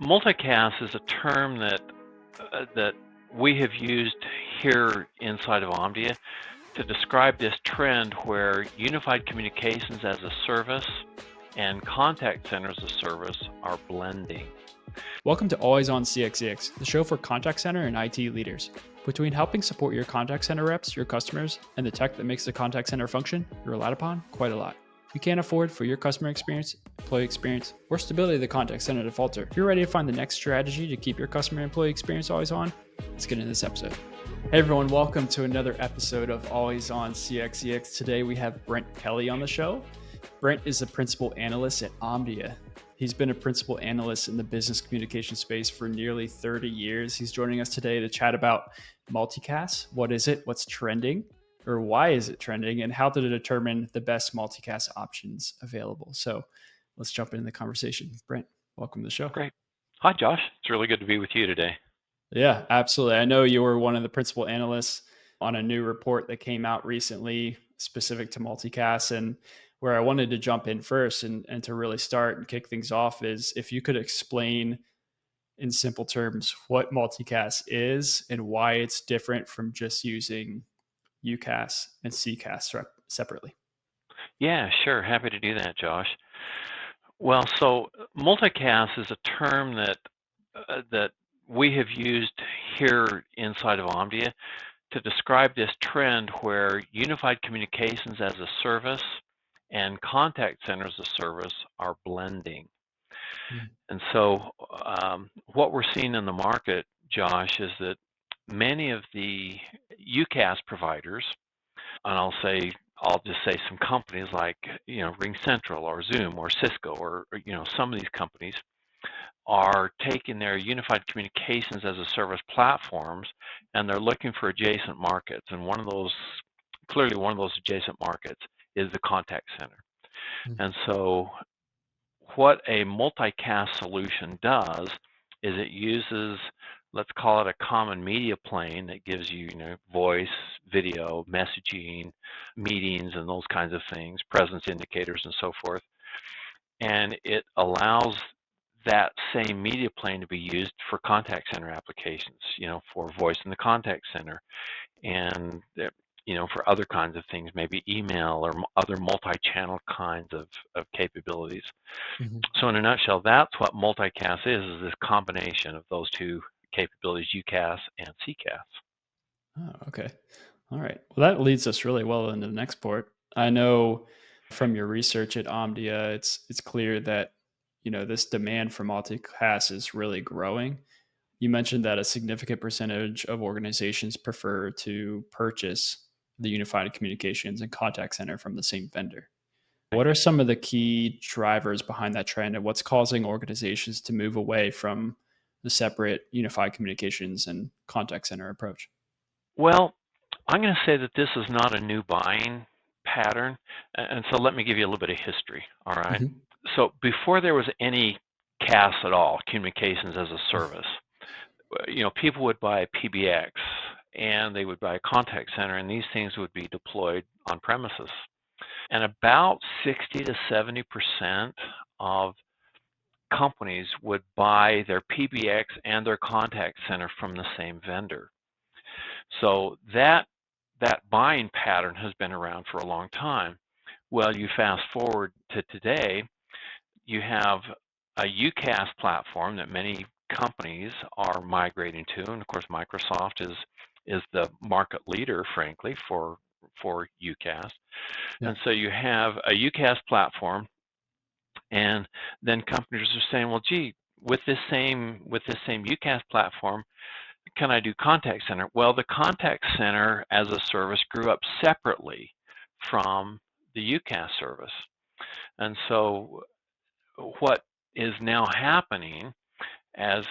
MultiCaaS is a term that we have used here inside of Omdia to describe this trend where unified communications as a service and contact center as a service are blending. Welcome to Always On CXCX, the show for contact center and IT leaders. Between helping support your contact center reps, your customers, and the tech that makes the contact center function, you're relied upon quite a lot. You can't afford for your customer experience, employee experience, or stability of the contact center to falter. If you're ready to find the next strategy to keep your customer employee experience always on, let's get into this episode. Hey everyone, welcome to another episode of Always On CXCX. Today we have Brent Kelly on the show. Brent is a principal analyst at Omdia. He's been a principal analyst in the business communication space for nearly 30 years. He's joining us today to chat about MultiCaaS. What is it? What's trending? Or why is it trending? And how to determine the best MultiCaaS options available. So let's jump into the conversation. Brent, welcome to the show. Great. Hi, Josh. It's really good to be with you today. Yeah, absolutely. I know you were one of the principal analysts on a new report that came out recently specific to MultiCaaS, and where I wanted to jump in first and to really start and kick things off is if you could explain in simple terms what MultiCaaS is and why it's different from just using UCaaS and CCaaS separately. Yeah, sure. Happy to do that, Josh. Well, so MultiCaaS is a term that we have used here inside of Omdia to describe this trend where unified communications as a service and contact centers as a service are blending. And so what we're seeing in the market, Josh, is that many of the UCaaS providers, and I'll just say some companies like, RingCentral or Zoom or Cisco or some of these companies are taking their unified communications as a service platforms, and they're looking for adjacent markets. And clearly one of those adjacent markets is the contact center. And so what a MultiCaaS solution does is it uses, let's call it a common media plane that gives you, voice, video, messaging, meetings, and those kinds of things, presence indicators and so forth. And it allows that same media plane to be used for contact center applications, for voice in the contact center, and for other kinds of things, maybe email or other multi-channel kinds of capabilities. So in a nutshell, that's what MultiCaaS is this combination of those two capabilities, UCaaS and CCaaS. Oh, okay. All right. Well, that leads us really well into the next part. I know from your research at Omdia, it's clear that this demand for MultiCaaS is really growing. You mentioned that a significant percentage of organizations prefer to purchase the unified communications and contact center from the same vendor. What are some of the key drivers behind that trend, and what's causing organizations to move away from the separate unified communications and contact center approach? Well, I'm going to say that this is not a new buying pattern, and so let me give you a little bit of history, all right? So before there was any CaaS at all, communications as a service, people would buy PBX and they would buy a contact center, and these things would be deployed on premises. And about 60 to 70% of companies would buy their PBX and their contact center from the same vendor. So that buying pattern has been around for a long time. Well, you fast forward to today, you have a UCaaS platform that many companies are migrating to, and of course Microsoft is the market leader, frankly, for UCaaS. And so you have a UCaaS platform, and then companies are saying, well, gee, with this same UCaaS platform, can I do contact center? Well, the contact center as a service grew up separately from the UCaaS service. And so what is now happening as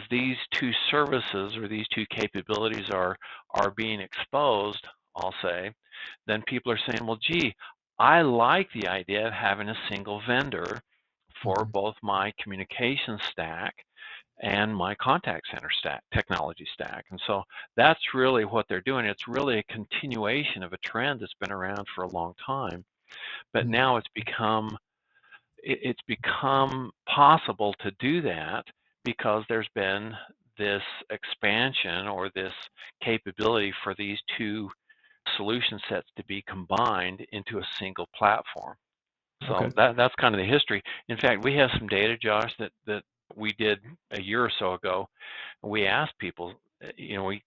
these two services or these two capabilities are being exposed, I'll say, then people are saying, well, gee, I like the idea of having a single vendor for both my communication stack and my contact center stack, technology stack. And so that's really what they're doing. It's really a continuation of a trend that's been around for a long time, but now it's become possible to do that because there's been this expansion or this capability for these two solution sets to be combined into a single platform. Okay. So that's kind of the history. In fact, we have some data, Josh, that we did a year or so ago. We asked people,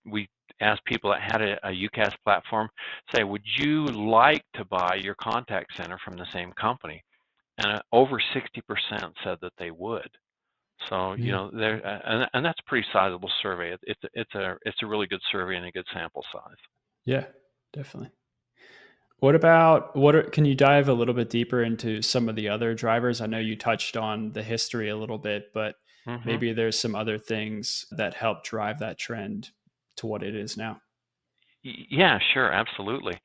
we asked people that had a UCaaS platform, say, would you like to buy your contact center from the same company? And over 60% said that they would. So Yeah. there, and that's a pretty sizable survey. It's a really good survey and a good sample size. Yeah, definitely. Can you dive a little bit deeper into some of the other drivers? I know you touched on the history a little bit, but hmm maybe there's some other things that help drive that trend to what it is now. Yeah, sure, absolutely.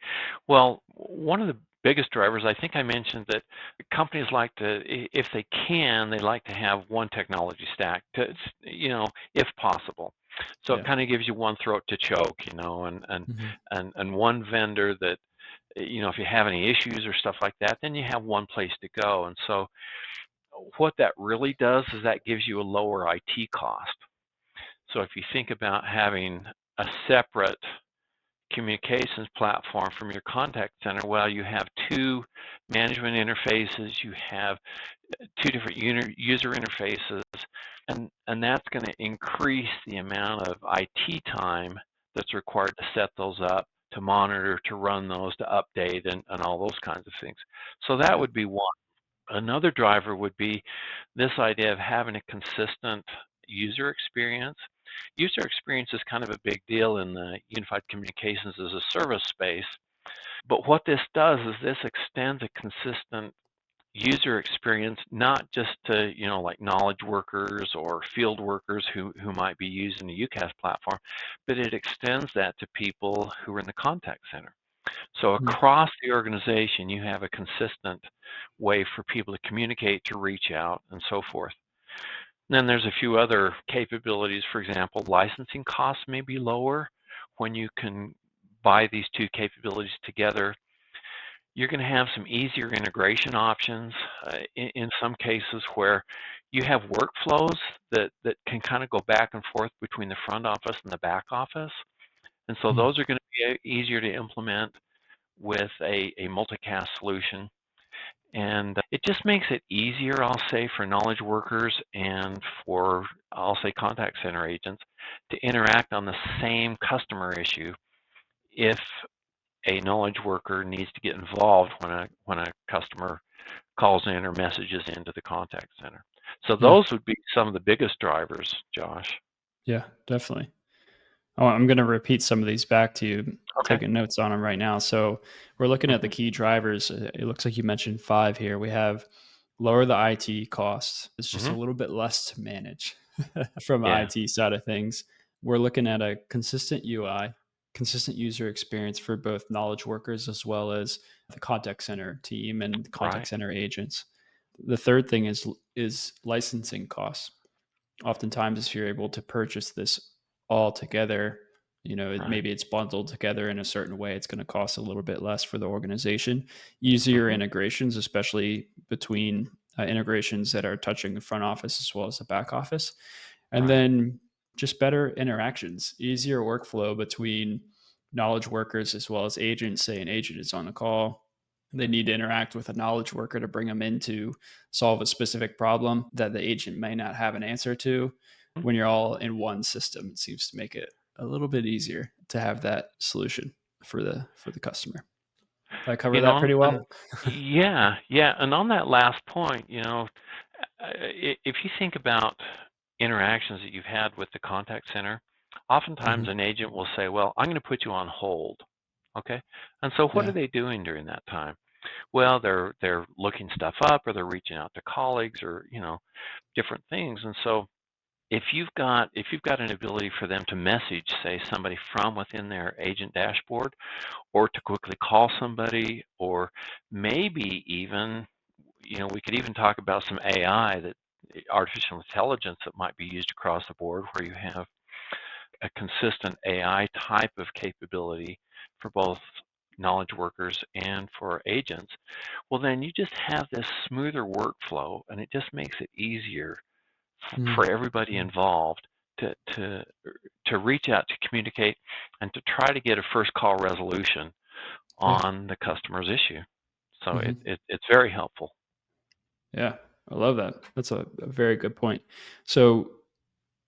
Well, one of the biggest drivers, I think I mentioned that companies like to, if they can, they like to have one technology stack to, if possible. So it Yeah. kind of gives you one throat to choke, Hmm. and one vendor that, if you have any issues or stuff like that, then you have one place to go. And so what that really does is that gives you a lower IT cost. So if you think about having a separate communications platform from your contact center, well, you have two management interfaces, you have two different user interfaces, and that's going to increase the amount of IT time that's required to set those up, to monitor, to run those, to update, and all those kinds of things. So that Yeah. would be one. Another driver would be this idea of having a consistent user experience. User experience is kind of a big deal in the unified communications as a service space. But what this does is this extends a consistent user experience, not just to, like knowledge workers or field workers who might be using the UCaaS platform, but it extends that to people who are in the contact center. So Mhm. across the organization, you have a consistent way for people to communicate, to reach out, and so forth. And then there's a few other capabilities. For example, licensing costs may be lower when you can buy these two capabilities together. You're going to have some easier integration options in some cases where you have workflows that can kind of go back and forth between the front office and the back office. And so Mhm. those are going to be easier to implement with a MultiCaaS solution. And it just makes it easier, I'll say, for knowledge workers and for, I'll say, contact center agents to interact on the same customer issue if a knowledge worker needs to get involved when a customer calls in or messages into the contact center. So Yeah. those would be some of the biggest drivers, Josh. Yeah, definitely. Oh, I'm going to repeat some of these back to you, Okay. taking notes on them right now. So we're looking at the hmm key drivers. It looks like you mentioned 5 here. We have lower the IT costs. It's just a hmm little bit less to manage from the Yeah. IT side of things. We're looking at a consistent UI, consistent user experience for both knowledge workers as well as the contact center team and contact Right. center agents. The third thing is licensing costs. Oftentimes, if you're able to purchase this all together, Right. maybe it's bundled together in a certain way, it's going to cost a little bit less for the organization. Easier hmm integrations, especially between integrations that are touching the front office as well as the back office. And Right. then just better interactions, easier workflow between knowledge workers as well as agents. Say an agent is on a call, they need to interact with a knowledge worker to bring them in to solve a specific problem that the agent may not have an answer to. When you're all in one system, it seems to make it a little bit easier to have that solution for the customer. Did I cover You that know, pretty and well? yeah, yeah, and on that last point, if you think about interactions that you've had with the contact center, oftentimes Hmm. an agent will say, "Well, I'm going to put you on hold." Okay? And so what are Yeah. they doing during that time? Well, they're looking stuff up or they're reaching out to colleagues or, different things. And so if you've got an ability for them to message, say, somebody from within their agent dashboard, or to quickly call somebody, or maybe even, we could even talk about some AI, that artificial intelligence that might be used across the board, where you have a consistent AI type of capability for both knowledge workers and for agents. Well, then you just have this smoother workflow, and it just makes it easier for everybody involved to reach out, to communicate, and to try to get a first call resolution on the customer's issue. So it's very helpful. Yeah, I love that. That's a very good point. So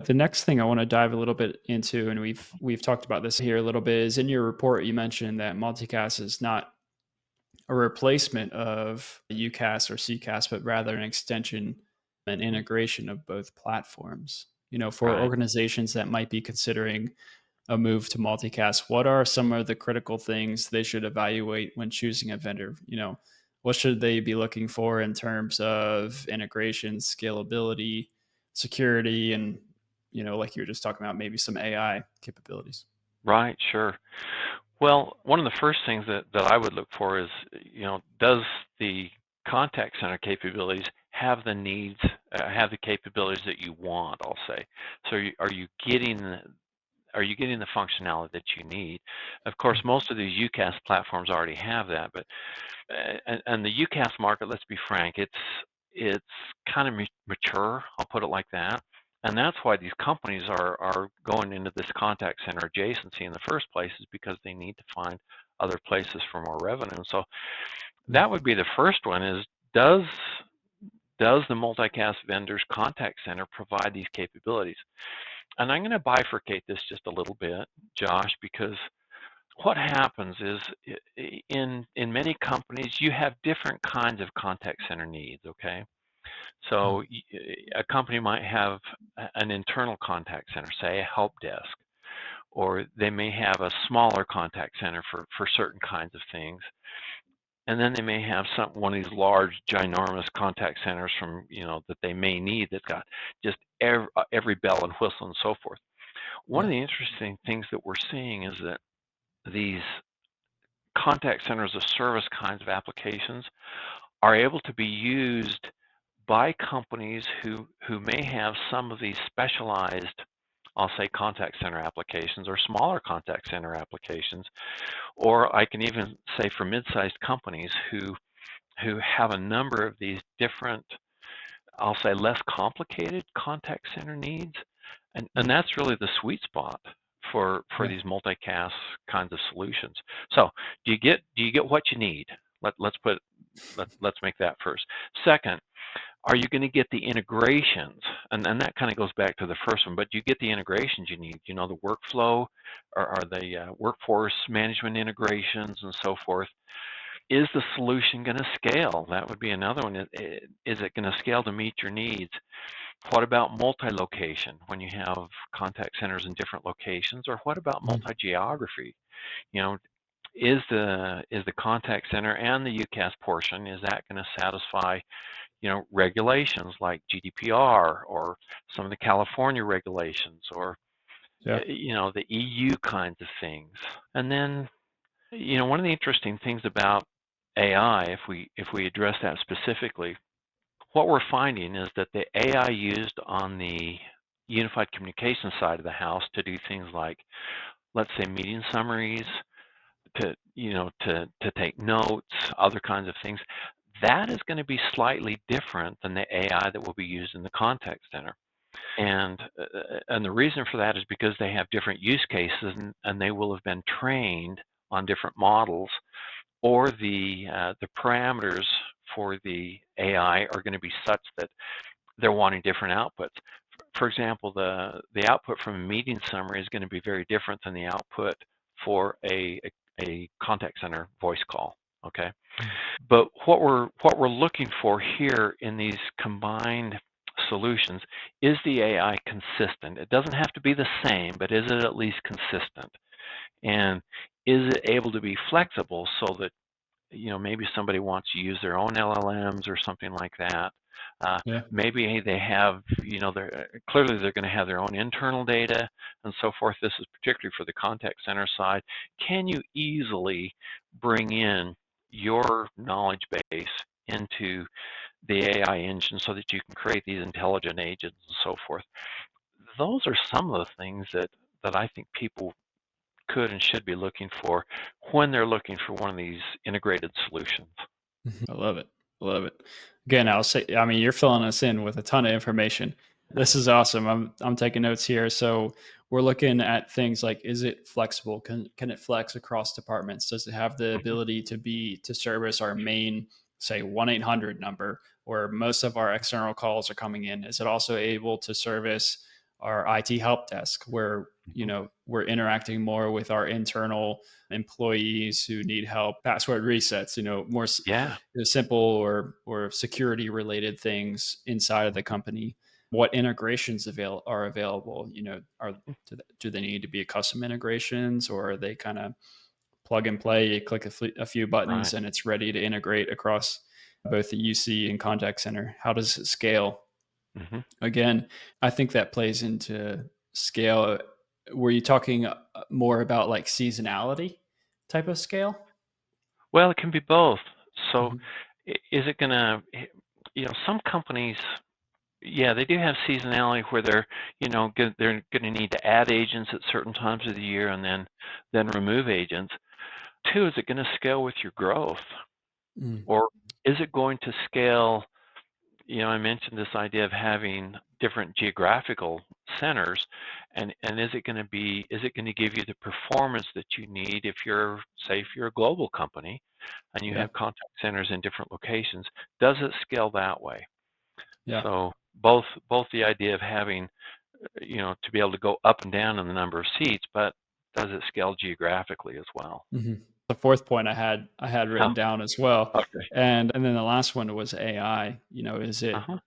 the next thing I want to dive a little bit into, and we've talked about this here a little bit, is in your report you mentioned that MultiCaaS is not a replacement of UCaaS or CCaaS, but rather an extension and integration of both platforms. For Right. organizations that might be considering a move to multicast, what are some of the critical things they should evaluate when choosing a vendor? What should they be looking for in terms of integration, scalability, security, and like you were just talking about, maybe some AI capabilities? Right, sure. Well, one of the first things that I would look for is, does the contact center capabilities have the needs, have the capabilities that you want, I'll say. So are you getting the functionality that you need? Of course, most of these UCaaS platforms already have that, but and the UCaaS market, let's be frank, it's kind of mature, I'll put it like that. And that's why these companies are going into this contact center adjacency in the first place, is because they need to find other places for more revenue. So that would be the first one, is does the multicast vendor's contact center provide these capabilities? And I'm going to bifurcate this just a little bit, Josh, because what happens is in many companies, you have different kinds of contact center needs, okay? So a company might have an internal contact center, say a help desk, or they may have a smaller contact center for certain kinds of things. And then they may have one of these large, ginormous contact centers that they may need, that's got just every bell and whistle and so forth. One of the interesting things that we're seeing is that these contact centers of service kinds of applications are able to be used by companies who may have some of these specialized, I'll say, contact center applications, or smaller contact center applications, or I can even say for mid-sized companies who have a number of these different, I'll say, less complicated contact center needs, and that's really the sweet spot for these multicast kinds of solutions. So do you get what you need? Let's make that first. Second, are you going to get the integrations? And that kind of goes back to the first one, but you get the integrations you need, the workflow, or the workforce management integrations and so forth. Is the solution going to scale? That would be another one. Is it going to scale to meet your needs? What about multi-location, when you have contact centers in different locations? Or what about multi-geography? Is the contact center and the UCaaS portion, is that going to satisfy regulations like GDPR, or some of the California regulations, or the EU kinds of things? And then one of the interesting things about AI, if we address that specifically, what we're finding is that the AI used on the unified communication side of the house to do things like, let's say, meeting summaries, to take notes, other kinds of things, that is going to be slightly different than the AI that will be used in the contact center. And the reason for that is because they have different use cases, and they will have been trained on different models, or the parameters for the AI are going to be such that they're wanting different outputs. For example, the output from a meeting summary is going to be very different than the output for a contact center voice call. Okay, but what we're looking for here in these combined solutions is the AI consistent. It doesn't have to be the same, but is it at least consistent? And is it able to be flexible so that maybe somebody wants to use their own LLMs or something like that? Maybe they have, clearly they're going to have their own internal data and so forth. This is particularly for the contact center side. Can you easily bring in your knowledge base into the AI engine so that you can create these intelligent agents and so forth? Those are some of the things that I think people could and should be looking for when they're looking for one of these integrated solutions. I love it. I love it. Again, I'll say, I mean, you're filling us in with a ton of information. This is awesome. I'm taking notes here. So we're looking at things like, is it flexible? Can it flex across departments? Does it have the Mhm. ability to service our main, say, 1-800 number, where most of our external calls are coming in? Is it also able to service our IT help desk, where Mhm. we're interacting more with our internal employees who need help, password resets, more Yeah. simple or security related things inside of the Mhm. company? What integrations are available? Do they need to be custom integrations, or are they kind of plug and play? You click a few buttons Right. and it's ready to integrate across both the UC and contact center. How does it scale? Mhm. Again, I think that plays into scale. Were you talking more about like seasonality type of scale? Well, it can be both. So, Hmm. is it gonna, some companies, yeah, they do have seasonality where they're gonna need to add agents at certain times of the year and then remove agents. Two, is it gonna scale with your growth, Mm. or is it going to scale? I mentioned this idea of having different geographical centers, and is it going to give you the performance that you need if you're a global company and you Yeah. have contact centers in different locations? Does it scale that way? Yeah. So both the idea of having, to be able to go up and down in the number of seats, but does it scale geographically as well? Hmm. The fourth point I had Oh, written down as well, okay. and then the last one was AI. Uh-huh.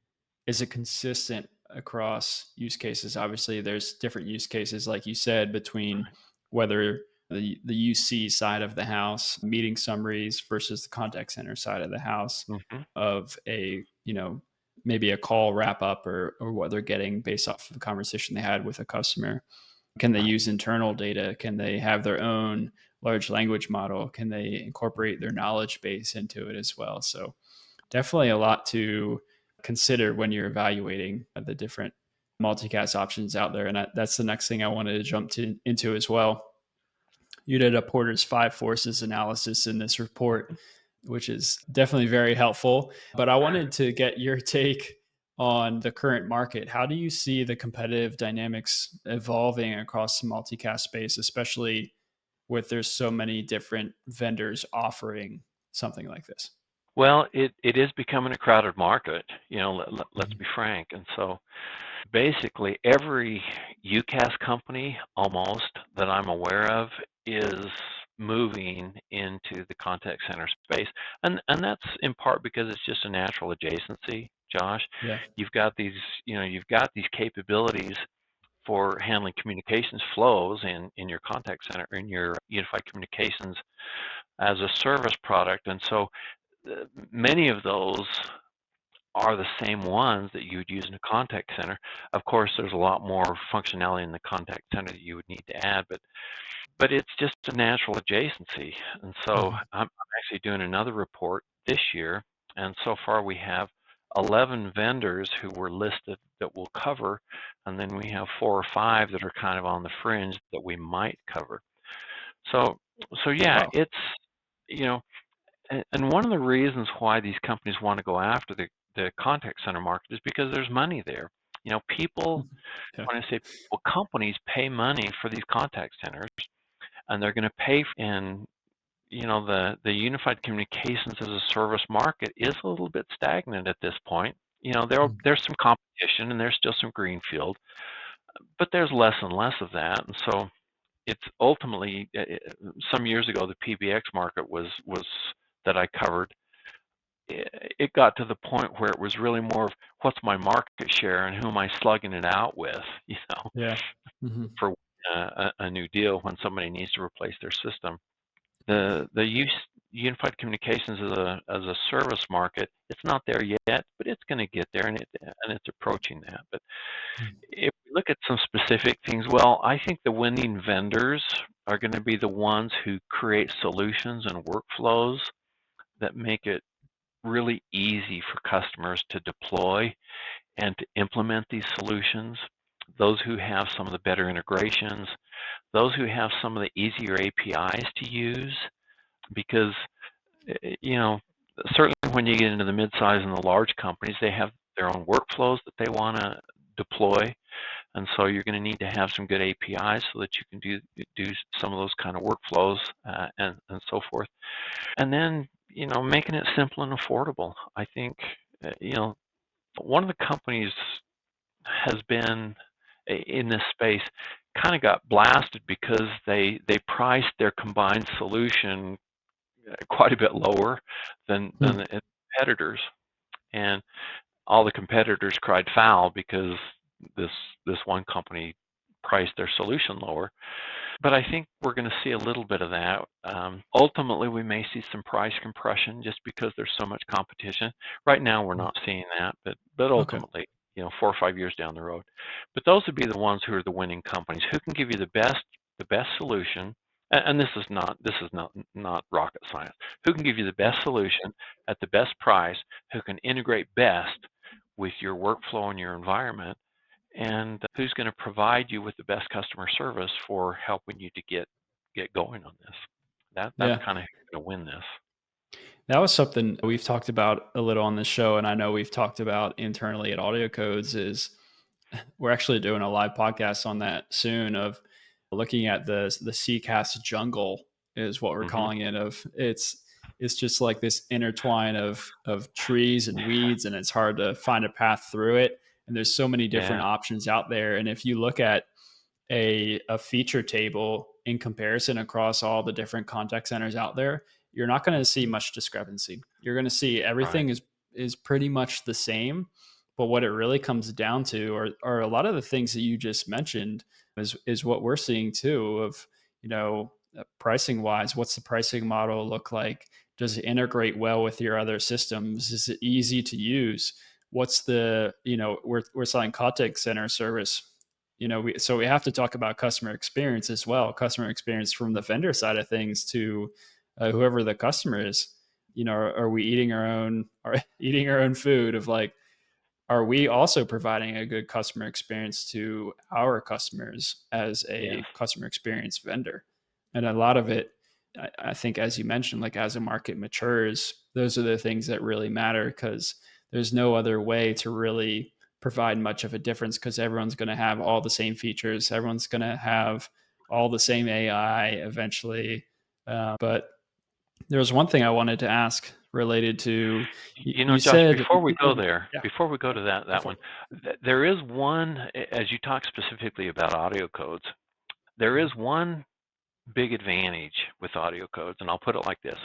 Is it consistent across use cases? Obviously, there's different use cases, like you said, between whether the UC side of the house, meeting summaries, versus the contact center side of the house, Hmm. of a maybe a call wrap up, or what they're getting based off of the conversation they had with a customer. Can they Right. use internal data? Can they have their own large language model? Can they incorporate their knowledge base into it as well? So definitely a lot to consider when you're evaluating the different multicast options out there. And that's the next thing I wanted to jump into as well. You did a Porter's five forces analysis in this report, which is definitely very helpful. But I wanted to get your take on the current market. How do you see the competitive dynamics evolving across the multicast space, especially with there's so many different vendors offering something like this? Well, it is becoming a crowded market, let's Mhm. be frank. And so basically every UCaaS company almost that I'm aware of is moving into the contact center space. And that's in part because it's just a natural adjacency, Josh. Yeah. You've got these capabilities for handling communications flows in your contact center, in your unified communications as a service product. And so many of those are the same ones that you would use in a contact center. Of course, there's a lot more functionality in the contact center that you would need to add, but it's just a natural adjacency. And so Mhm. I'm actually doing another report this year, and so far we have 11 vendors who were listed that we'll cover, and then we have 4 or 5 that are kind of on the fringe that we might cover. So, so yeah, Wow. it's you know and one of the reasons why these companies want to go after the contact center market is because there's money there. People, Mhm. Yeah. when I say people, companies pay money for these contact centers, and they're going to pay. And the unified communications as a service market is a little bit stagnant at this point. Mhm. There's some competition and there's still some greenfield, but there's less and less of that. And so it's ultimately, some years ago, the PBX market was that I covered. It got to the point where it was really more of what's my market share and who am I slugging it out with, Yeah. Hmm. for a new deal when somebody needs to replace their system. The unified communications as a service market, it's not there yet, but it's going to get there, and it's approaching that. But if we look at some specific things, well, I think the winning vendors are going to be the ones who create solutions and workflows that make it really easy for customers to deploy and to implement these solutions. Those who have some of the better integrations, those who have some of the easier APIs to use, because eh, you know certainly when you get into the mid-size and the large companies, they have their own workflows that they want to deploy. And so you're going to need to have some good APIs so that you can do some of those kind of workflows and so forth. And then, making it simple and affordable. I think, one of the companies has been in this space kind of got blasted because they priced their combined solution quite a bit lower than the competitors, and all the competitors cried foul because this one company priced their solution lower. But I think we're going to see a little bit of that. Ultimately, we may see some price compression just because there's so much competition. Right now, we're not seeing that, but Okay. ultimately, 4 or 5 years down the road. But those would be the ones who are the winning companies, who can give you the best solution. And this is not rocket science. Who can give you the best solution at the best price? Who can integrate best with your workflow and your environment? And who's going to provide you with the best customer service for helping you to get going on this. That's Yeah. kind of who's going to win this. That was something we've talked about a little on this show, and I know we've talked about internally at AudioCodes. Is we're actually doing a live podcast on that soon, of looking at the CCaaS jungle, is what we're Mm-hmm. calling it. Of it's just like this intertwine of trees and weeds, and it's hard to find a path through it. And there's so many different Yeah. options out there. And if you look at a feature table in comparison across all the different contact centers out there, you're not going to see much discrepancy. You're going to see Right. everything is pretty much the same. But what it really comes down to are a lot of the things that you just mentioned is what we're seeing too, of, pricing wise, what's the pricing model look like? Does it integrate well with your other systems? Is it easy to use? What's the, we're selling contact center service. So we have to talk about customer experience as well, customer experience from the vendor side of things to whoever the customer is. Are we eating our own, are eating our own food? Of like, are we also providing a good customer experience to our customers as Yes. a customer experience vendor? And a lot of it, I think, as you mentioned, like as a market matures, those are the things that really matter, because there's no other way to really provide much of a difference, because everyone's going to have all the same features. Everyone's going to have all the same AI eventually. But there was one thing I wanted to ask related to, you Josh, said, before we go there, yeah, before we go to go that for one, it. there is one, as you talk specifically about audio codes, there is one big advantage with audio codes, and I'll put it like this.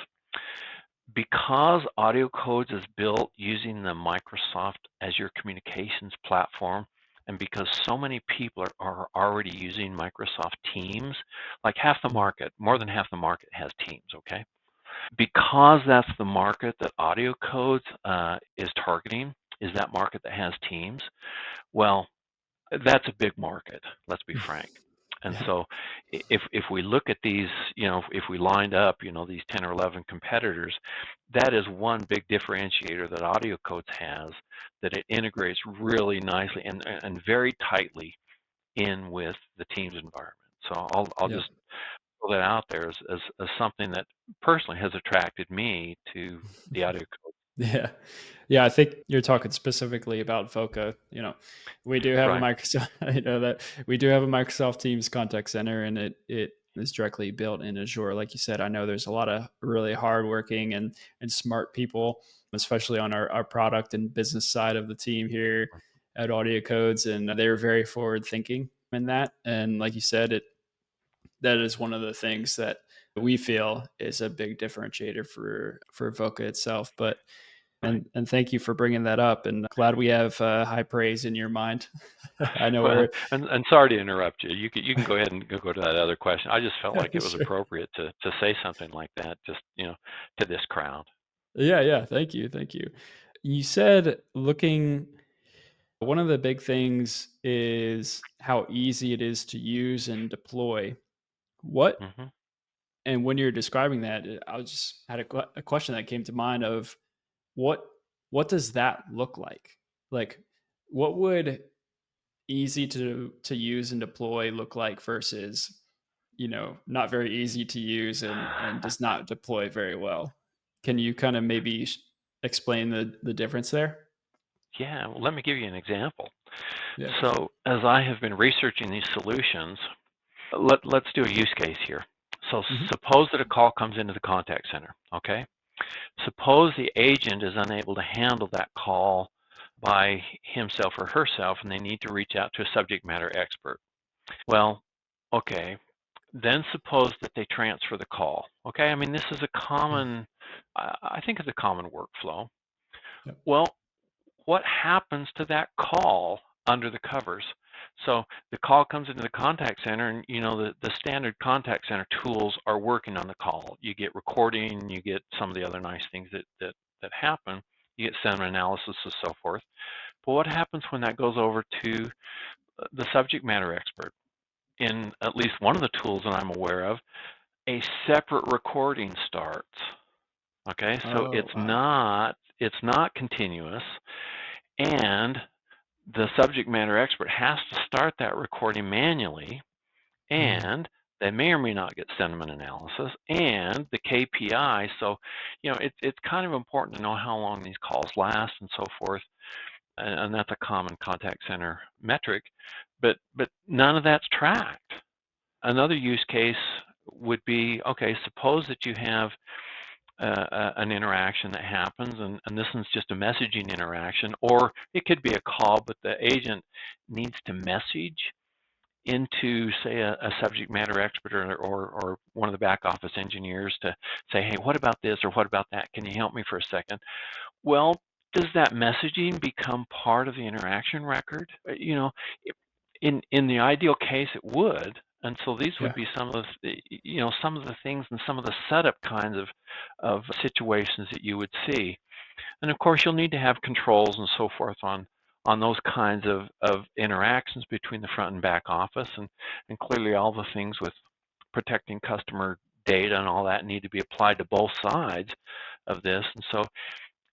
Because AudioCodes is built using the Microsoft Azure communications platform, and because so many people are already using Microsoft Teams, like half the market, more than half the market has Teams, okay? Because that's the market that AudioCodes is targeting, is that market that has Teams, well, that's a big market, let's be frank. And Yeah. so if we look at these, if we lined up, these 10 or 11 competitors, that is one big differentiator that AudioCodes has, that it integrates really nicely and very tightly in with the Teams environment. So I'll Yeah. just throw that out there as something that personally has attracted me to the AudioCodes. Yeah. Yeah, I think you're talking specifically about Voca. We do have a Right. Microsoft, I know that we do have a Microsoft Teams contact center, and it is directly built in Azure. Like you said, I know there's a lot of really hardworking and smart people, especially on our product and business side of the team here at Audio Codes, and they're very forward thinking in that. And like you said, that is one of the things that we feel is a big differentiator for Voca itself. But Right. and thank you for bringing that up, and glad we have high praise in your mind. I know Well, we're and sorry to interrupt you. You can go ahead and go to that other question. I just felt like it was sure. appropriate to say something like that, just to this crowd. Yeah, yeah. Thank you. You said looking. One of the big things is how easy it is to use and deploy. What Hmm. and when you're describing that, I was just had a question that came to mind of what what does that look like? Like, what would easy to use and deploy look like versus, not very easy to use and does not deploy very well? Can you kind of maybe explain the difference there? Yeah, well, let me give you an example. Yeah. So as I have been researching these solutions, let's do a use case here. So suppose that a call comes into the contact center, okay? Suppose the agent is unable to handle that call by himself or herself, and they need to reach out to a subject matter expert. Well, okay, then suppose that they transfer the call. Okay, I mean, this is a common, I think it's a common workflow. Yep. Well, what happens to that call under the covers? So the call comes into the contact center, and the standard contact center tools are working on the call. You get recording, you get some of the other nice things that happen. You get sentiment analysis and so forth. But what happens when that goes over to the subject matter expert? In at least one of the tools that I'm aware of, a separate recording starts. Okay, so Oh, it's wow. not continuous, and the subject matter expert has to start that recording manually, and they may or may not get sentiment analysis and the KPI. So, it's kind of important to know how long these calls last and so forth, and that's a common contact center metric, but none of that's tracked. Another use case would be, okay, suppose that you have an interaction that happens, and this one's just a messaging interaction, or it could be a call, but the agent needs to message into, say, a subject matter expert or one of the back office engineers to say, hey, what about this or what about that? Can you help me for a second? Well, does that messaging become part of the interaction record? In the ideal case, it would. And so these would Yeah. be some of some of the things and some of the setup kinds of situations that you would see. And of course, you'll need to have controls and so forth on those kinds of interactions between the front and back office, and clearly all the things with protecting customer data and all that need to be applied to both sides of this. And so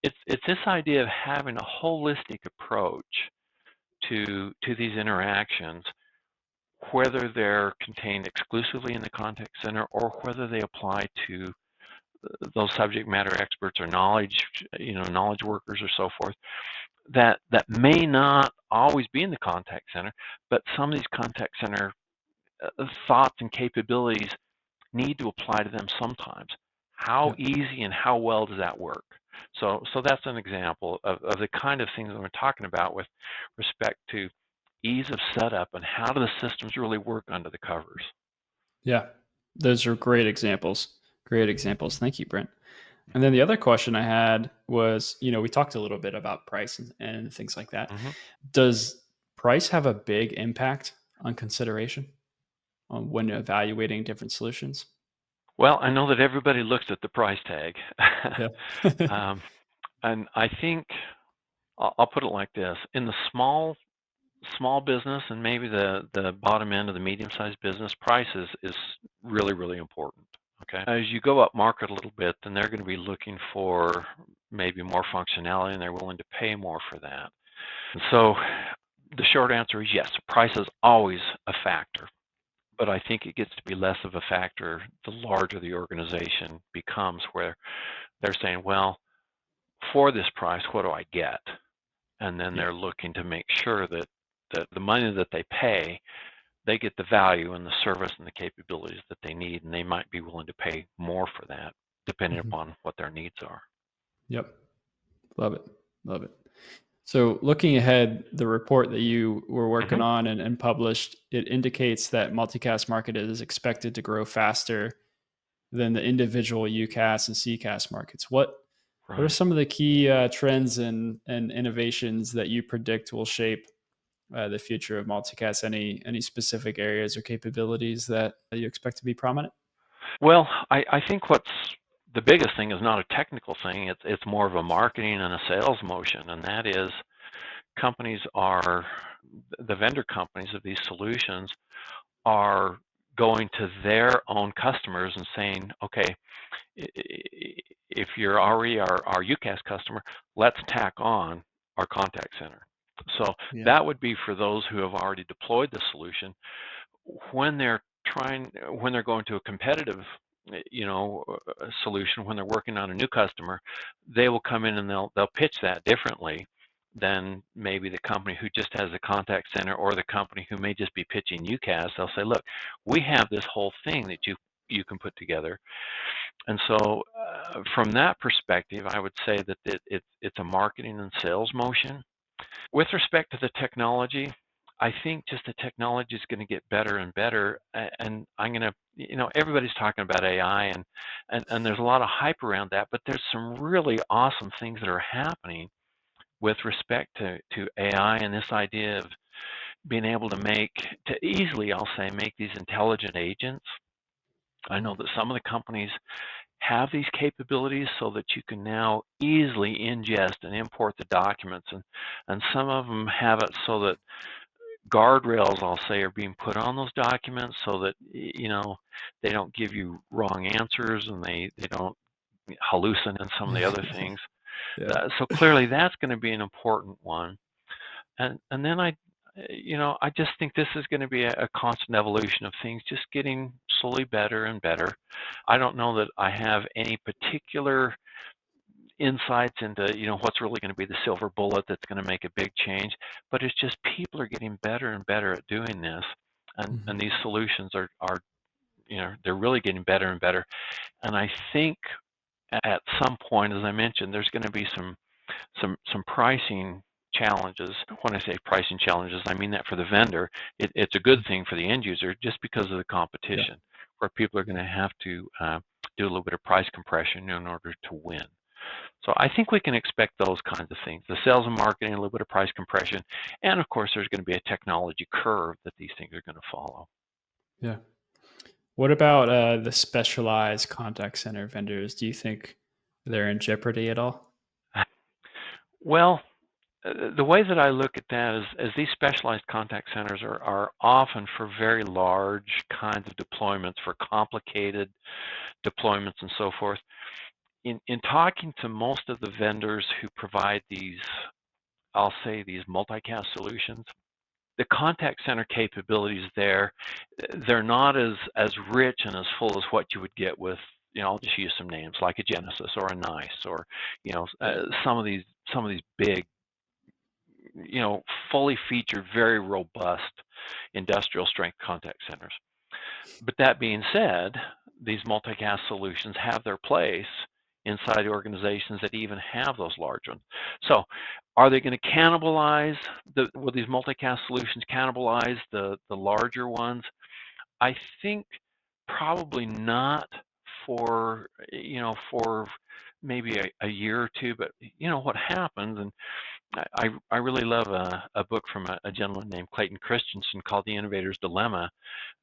it's this idea of having a holistic approach to these interactions, whether they're contained exclusively in the contact center or whether they apply to those subject matter experts or knowledge workers or so forth, that may not always be in the contact center, but some of these contact center thoughts and capabilities need to apply to them sometimes. How Yep. easy and how well does that work? So that's an example of the kind of things that we're talking about with respect to ease of setup and how do the systems really work under the covers. Yeah. Those are great examples. Great examples. Thank you, Brent. And then the other question I had was, we talked a little bit about price and things like that. Mm-hmm. Does price have a big impact on consideration on when evaluating different solutions? Well, I know that everybody looks at the price tag. Yeah. And I think I'll put it like this. In the small business and maybe the bottom end of the medium-sized business, price is really, really important. Okay. As you go up market a little bit, then they're going to be looking for maybe more functionality, and they're willing to pay more for that. And so the short answer is yes, price is always a factor, but I think it gets to be less of a factor the larger the organization becomes, where they're saying, well, for this price, what do I get? And then Yeah. they're looking to make sure that the money that they pay, they get the value and the service and the capabilities that they need, and they might be willing to pay more for that, depending Mhm. upon what their needs are. Yep. Love it. Love it. So, looking ahead, the report that you were working Mm-hmm. on and published, it indicates that multicast market is expected to grow faster than the individual UCaaS and CCaaS markets. What are Right. some of the key trends and innovations that you predict will shape the future of multicast? Any specific areas or capabilities that you expect to be prominent? Well, I think what's the biggest thing is not a technical thing. It's more of a marketing and a sales motion, and that is companies are the vendor companies of these solutions are going to their own customers and saying, okay, if you're already our UCaaS customer, let's tack on our contact center. So Yeah. that would be for those who have already deployed the solution. When they're going to a competitive solution, when they're working on a new customer, they will come in and they'll pitch that differently. than maybe the company who just has a contact center, or the company who may just be pitching UCaaS. They'll say, look, we have this whole thing that you can put together. And so from that perspective, I would say that it's a marketing and sales motion. With respect to the technology, I think just the technology is going to get better and better. And I'm going to, everybody's talking about AI, and there's a lot of hype around that, but there's some really awesome things that are happening with respect to AI, and this idea of being able to easily, I'll say, make these intelligent agents. I know that some of the companies have these capabilities so that you can now easily ingest and import the documents, and some of them have it so that guardrails, I'll say, are being put on those documents so that they don't give you wrong answers, and they don't hallucinate and some of the other things. Yeah. So clearly that's going to be an important one. And then I just think this is going to be a constant evolution of things, just getting slowly better and better. I don't know that I have any particular insights into what's really going to be the silver bullet that's going to make a big change, but it's just people are getting better and better at doing this, and these solutions are they're really getting better and better. And I think at some point, as I mentioned, there's going to be some pricing challenges. When I say pricing challenges, I mean that for the vendor, it's a good thing for the end user, just because of the competition, where people are going to have to do a little bit of price compression in order to win. So I think we can expect those kinds of things: the sales and marketing, a little bit of price compression, and of course there's going to be a technology curve that these things are going to follow. Yeah. What about the specialized contact center vendors? Do you think they're in jeopardy at all? Well, the way that I look at that is these specialized contact centers are often for very large kinds of deployments, for complicated deployments and so forth. In talking to most of the vendors who provide these, I'll say, these MultiCaaS solutions, the contact center capabilities they're not as rich and as full as what you would get with, I'll just use some names like a Genesis or a NICE, or some of these big, fully featured, very robust industrial strength contact centers. But that being said, these MultiCaaS solutions have their place inside organizations that even have those large ones. So are they going to cannibalize, will these MultiCaaS solutions cannibalize the larger ones? I think probably not for maybe a year or two, but what happens, and I really love a book from a gentleman named Clayton Christensen called The Innovator's Dilemma,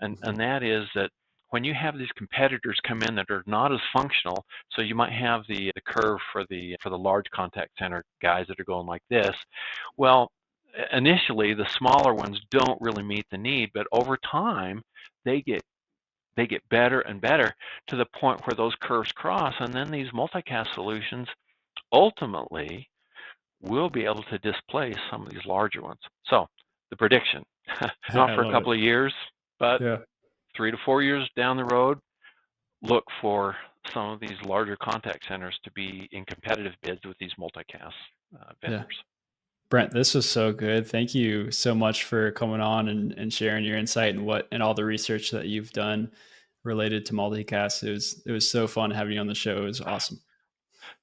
and that is that when you have these competitors come in that are not as functional, so you might have the curve for the large contact center guys that are going like this. Well, initially the smaller ones don't really meet the need, but over time they get better and better to the point where those curves cross, and then these MultiCaaS solutions ultimately will be able to displace some of these larger ones. So the prediction, not for a couple of years, but 3 to 4 years down the road, look for some of these larger contact centers to be in competitive bids with these MultiCaaS vendors. Yeah. Brent, this was so good. Thank you so much for coming on and sharing your insight and all the research that you've done related to MultiCaaS. It was so fun having you on the show. It was awesome.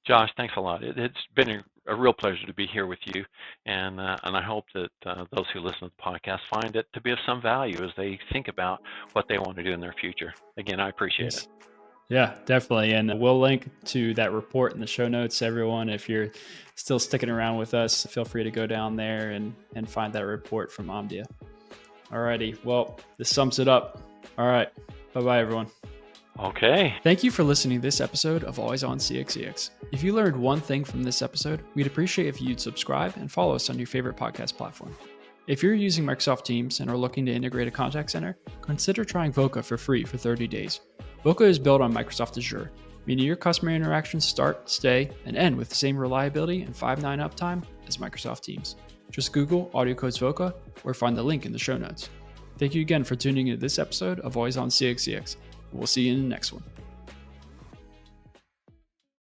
Josh, thanks a lot. It's been a real pleasure to be here with you, and I hope that those who listen to the podcast find it to be of some value as they think about what they want to do in their future. Again, I appreciate it. Yeah, definitely. And we'll link to that report in the show notes, everyone. If you're still sticking around with us, feel free to go down there and find that report from Omdia. Alrighty. Well, this sums it up. All right. Bye-bye, everyone. Okay. Thank you for listening to this episode of Always on CXCX. If you learned one thing from this episode, we'd appreciate if you'd subscribe and follow us on your favorite podcast platform. If you're using Microsoft Teams and are looking to integrate a contact center, consider trying Voca for free for 30 days. Voca is built on Microsoft Azure, meaning your customer interactions start, stay, and end with the same reliability and 5.9 uptime as Microsoft Teams. Just Google AudioCodes Voca or find the link in the show notes. Thank you again for tuning into this episode of Always on CXCX. We'll see you in the next one.